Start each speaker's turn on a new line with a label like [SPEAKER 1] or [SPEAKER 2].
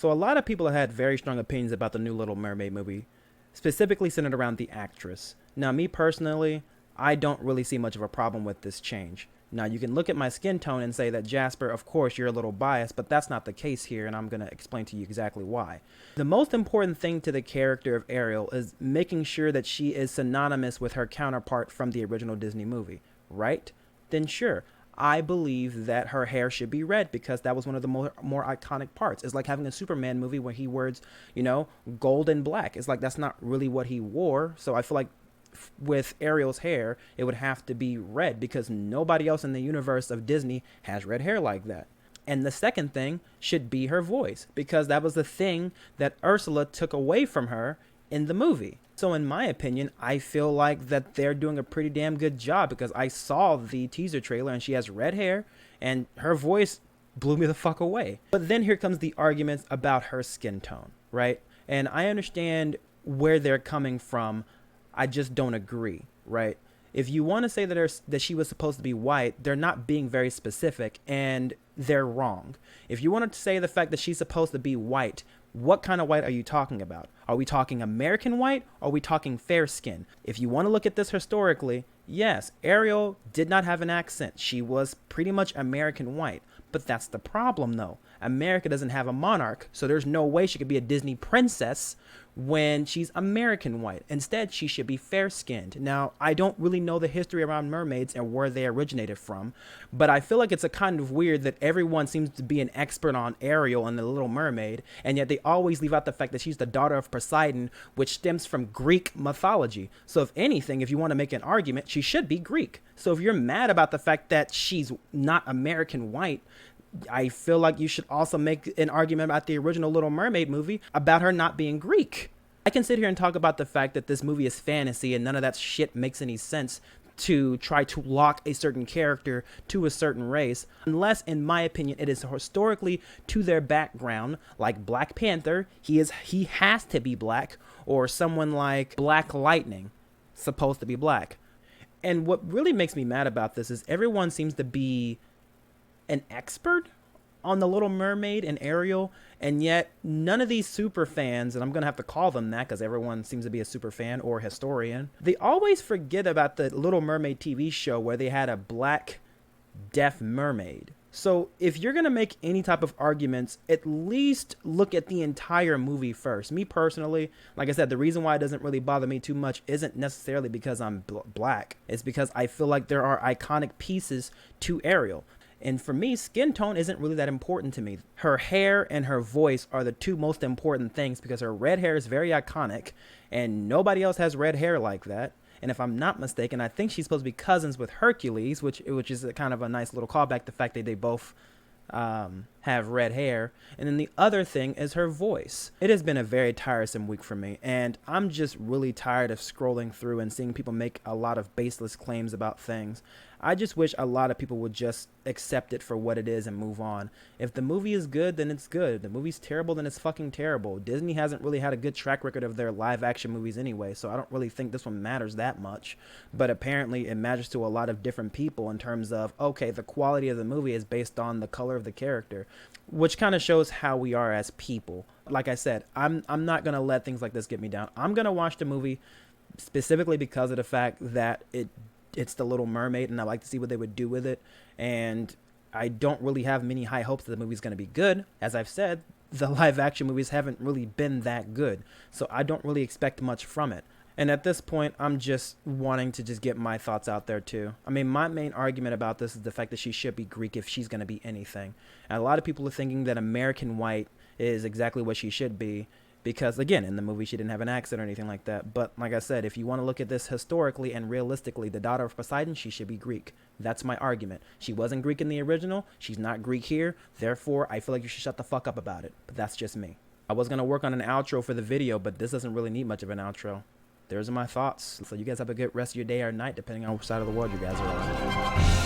[SPEAKER 1] So a lot of people have had very strong opinions about the new Little Mermaid movie, specifically centered around the actress. Now, me personally, I don't really see much of a problem with this change. Now, you can look at my skin tone and say that, Jasper, of course, you're a little biased, but that's not the case here, and I'm going to explain to you exactly why. The most important thing to the character of Ariel is making sure that she is synonymous with her counterpart from the original Disney movie, right? Then sure, I believe that her hair should be red because that was one of the more iconic parts. It's like having a Superman movie where he wears, gold and black. It's like that's not really what he wore, so I feel like with Ariel's hair, it would have to be red because nobody else in the universe of Disney has red hair like that. And the second thing should be her voice because that was the thing that Ursula took away from her in the movie. So in my opinion, I feel like that they're doing a pretty damn good job because I saw the teaser trailer and she has red hair and her voice blew me the fuck away. But then here comes the arguments about her skin tone, right? And I understand where they're coming from. I just don't agree, right? If you want to say that she was supposed to be white, they're not being very specific, and they're wrong. If you wanted to say the fact that she's supposed to be white, what kind of white are you talking about? Are we talking American white, or are we talking fair skin? If you want to look at this historically, yes, Ariel did not have an accent. She was pretty much American white. But that's the problem, though. America doesn't have a monarch, so there's no way she could be a Disney princess when she's American white. Instead, she should be fair-skinned. Now, I don't really know the history around mermaids and where they originated from, but I feel like it's a kind of weird that everyone seems to be an expert on Ariel and the Little Mermaid, and yet they always leave out the fact that she's the daughter of Poseidon, which stems from Greek mythology. So if anything, if you want to make an argument, she should be Greek. So if you're mad about the fact that she's not American white, I feel like you should also make an argument about the original Little Mermaid movie about her not being Greek. I can sit here and talk about the fact that this movie is fantasy and none of that shit makes any sense to try to lock a certain character to a certain race, unless, in my opinion, it is historically to their background, like Black Panther, he has to be black, or someone like Black Lightning, supposed to be black. And what really makes me mad about this is everyone seems to be an expert on the Little Mermaid and Ariel, and yet none of these super fans, and I'm gonna have to call them that because everyone seems to be a super fan or historian, they always forget about the Little Mermaid TV show where they had a black deaf mermaid. So if you're gonna make any type of arguments, at least look at the entire movie first. Me personally, like I said, the reason why it doesn't really bother me too much isn't necessarily because I'm black. It's because I feel like there are iconic pieces to Ariel. And for me, skin tone isn't really that important to me. Her hair and her voice are the two most important things because her red hair is very iconic and nobody else has red hair like that. And if I'm not mistaken, I think she's supposed to be cousins with Hercules, which is a kind of a nice little callback, the fact that they both have red hair. And then the other thing is her voice. It has been a very tiresome week for me, and I'm just really tired of scrolling through and seeing people make a lot of baseless claims about things. I just wish a lot of people would just accept it for what it is and move on. If the movie is good, then it's good. If the movie's terrible, then it's fucking terrible. Disney hasn't really had a good track record of their live action movies anyway, so I don't really think this one matters that much. But apparently it matters to a lot of different people in terms of, okay, the quality of the movie is based on the color of the character, which kind of shows how we are as people. Like I said, I'm not going to let things like this get me down. I'm going to watch the movie specifically because of the fact that it's the Little Mermaid, and I like to see what they would do with it. And I don't really have many high hopes that the movie's going to be good. As I've said, the live action movies haven't really been that good, so I don't really expect much from it. And at this point, I'm just wanting to just get my thoughts out there too. I mean, my main argument about this is the fact that she should be Greek if she's going to be anything. And a lot of people are thinking that American white is exactly what she should be, because again, in the movie she didn't have an accent or anything like that. But like I said, if you want to look at this historically and realistically, the daughter of Poseidon, she should be Greek. That's my argument. She wasn't Greek in the original. She's not Greek here. Therefore, I feel like you should shut the fuck up about it. But that's just me. I was going to work on an outro for the video, but this doesn't really need much of an outro. Those are my thoughts. So you guys have a good rest of your day or night, depending on which side of the world you guys are on.